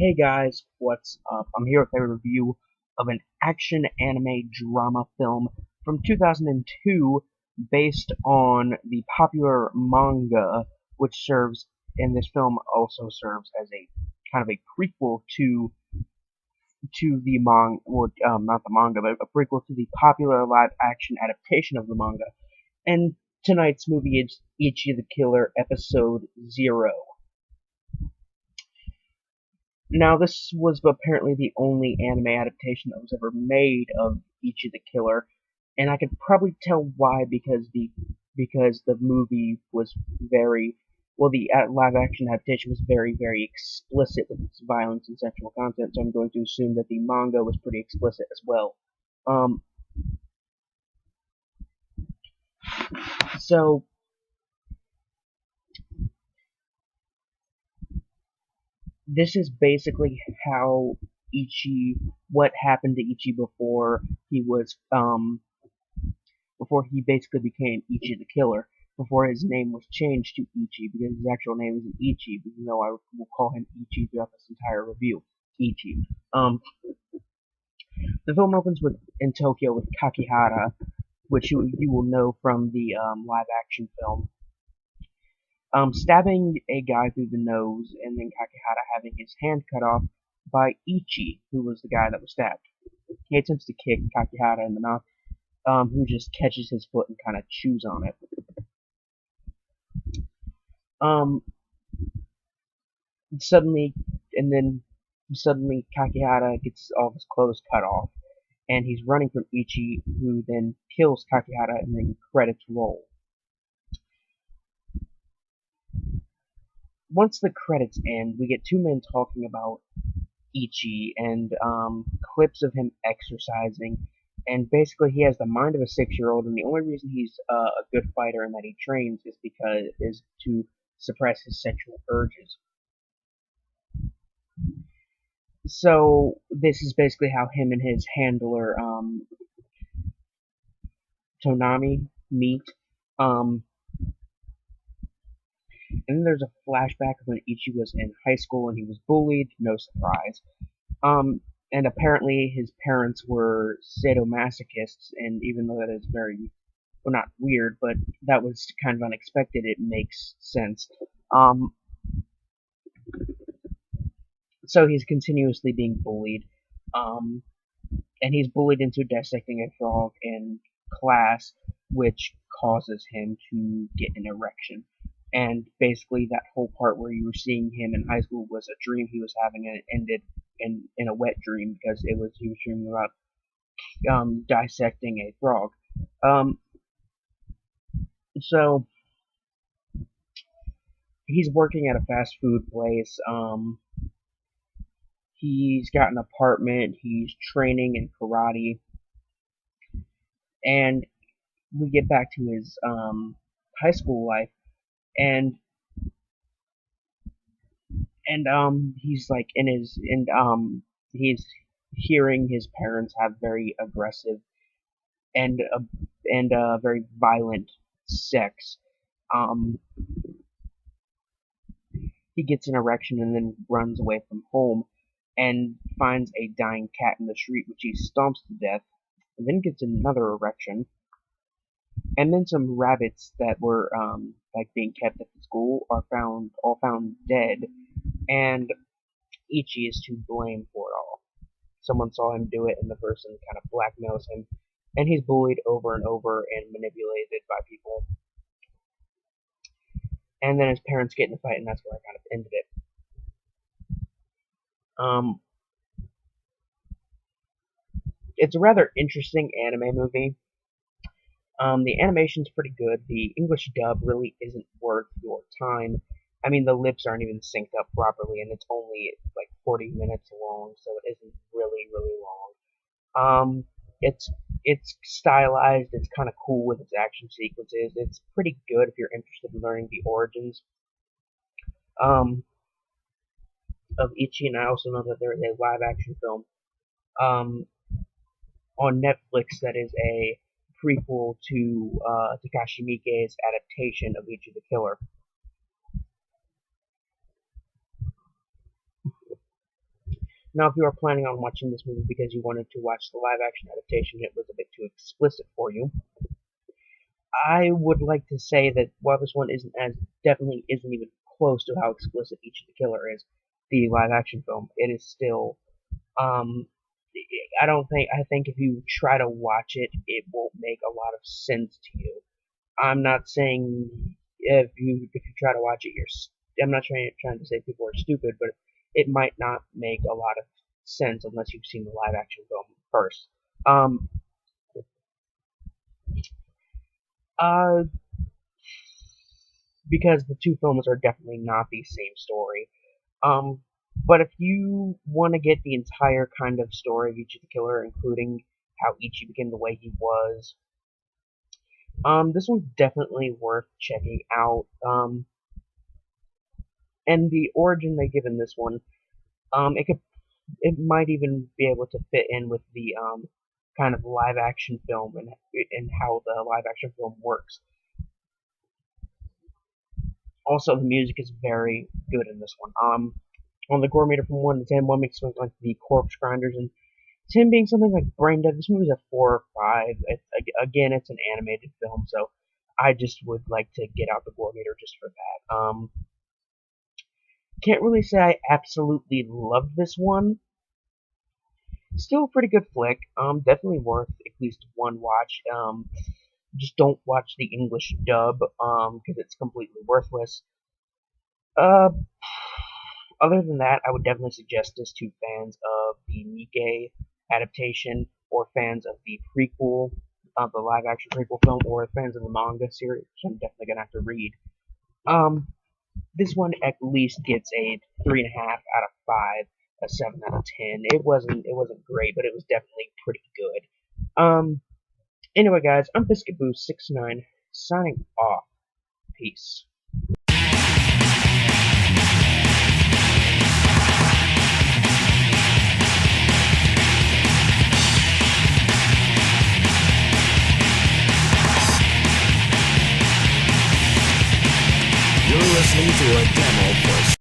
Hey guys, what's up? I'm here with a review of an action anime drama film from 2002 based on the popular manga, which serves, and this film also serves as a kind of a prequel to the well, not the manga, but a prequel to the popular live action adaptation of the manga. And tonight's movie is Ichi the Killer Episode 0. Now, this was apparently the only anime adaptation that was ever made of Ichi the Killer, and I could probably tell why because the movie was very the live action adaptation was very explicit with its violence and sexual content. So I'm going to assume that the manga was pretty explicit as well. Um, so this is basically how what happened to Ichi before he basically became Ichi the Killer, before his name was changed to Ichi, because his actual name isn't Ichi, even though I will call him Ichi throughout this entire review. Ichi. The film opens in Tokyo with Kakihara, which you will know from the live action film, stabbing a guy through the nose, and then Kakihara having his hand cut off by Ichi, who was the guy that was stabbed. He attempts to kick Kakihara in the mouth, who just catches his foot and kind of chews on it. Um, suddenly, and then suddenly Kakihara gets all of his clothes cut off, and he's running from Ichi, who then kills Kakihara, and then credits roll. Once the credits end, we get two men talking about Ichi and clips of him exercising, and basically he has the mind of a 6-year-old, and the only reason he's a good fighter and that he trains is to suppress his sexual urges. So this is basically how him and his handler Tonami meet. Um, and then there's a flashback of when Ichi was in high school and he was bullied. No surprise. Um, and apparently his parents were sadomasochists, and even though that is very, well, not weird, but that was kind of unexpected, it makes sense. Um, so he's continuously being bullied. Um, and he's bullied into dissecting a frog in class, which causes him to get an erection. And basically, that whole part where you were seeing him in high school was a dream he was having, and it ended in a wet dream because he was dreaming about dissecting a frog. Um, so he's working at a fast food place. He's got an apartment. He's training in karate, and we get back to his high school life, and he's like in his he's hearing his parents have very aggressive and very violent sex. Um, he gets an erection and then runs away from home and finds a dying cat in the street, which he stomps to death, and then gets another erection, and then some rabbits that were like being kept at the school are found dead, and Ichi is to blame for it all. Someone saw him do it, and the person kind of blackmails him, and he's bullied over and over and manipulated by people. And then his parents get in a fight, and that's where I kind of ended it. Um, it's a rather interesting anime movie. The animation's pretty good. The English dub really isn't worth your time. I mean, the lips aren't even synced up properly, and it's only like 40 minutes long, so it isn't really long. It's stylized. It's kind of cool with its action sequences. It's pretty good if you're interested in learning the origins um, of Ichi, and I also know that there is a live action film um, on Netflix that is a prequel to Takashi Miike's adaptation of Ichi the Killer. Now, if you are planning on watching this movie because you wanted to watch the live action adaptation, it was a bit too explicit for you. I would like to say that while this one definitely isn't even close to how explicit Ichi the Killer is, the live action film, it is still, um, I think if you try to watch it, it won't make a lot of sense to you. I'm not saying if you try to watch it, I'm not trying to say people are stupid, but it might not make a lot of sense unless you've seen the live action film first. Um, uh, because the two films are definitely not the same story. Um, but if you want to get the entire kind of story of Ichi the Killer, including how Ichi became the way he was, this one's definitely worth checking out. And the origin they give in this one, it might even be able to fit in with the kind of live action film and how the live action film works. Also, the music is very good in this one. On the Gore meter from 1 to 10, 1 makes something like the Corpse Grinders, and 10 being something like Brain Dead. This movie's a 4 or 5. Again, it's an animated film, so I just would like to get out the Gore meter just for that. Can't really say I absolutely loved this one. Still a pretty good flick. Definitely worth at least one watch. Just don't watch the English dub, because it's completely worthless. Uh, Other than that, I would definitely suggest this to fans of the Nikkei adaptation, or fans of the prequel, of the live action prequel film, or fans of the manga series, which I'm definitely gonna have to read. Um, this one at least gets a 3.5 out of 5, a 7 out of 10. It wasn't great, but it was definitely pretty good. Anyway, guys, I'm Biscuit Boo 69 signing off. Peace. You're listening to a demo for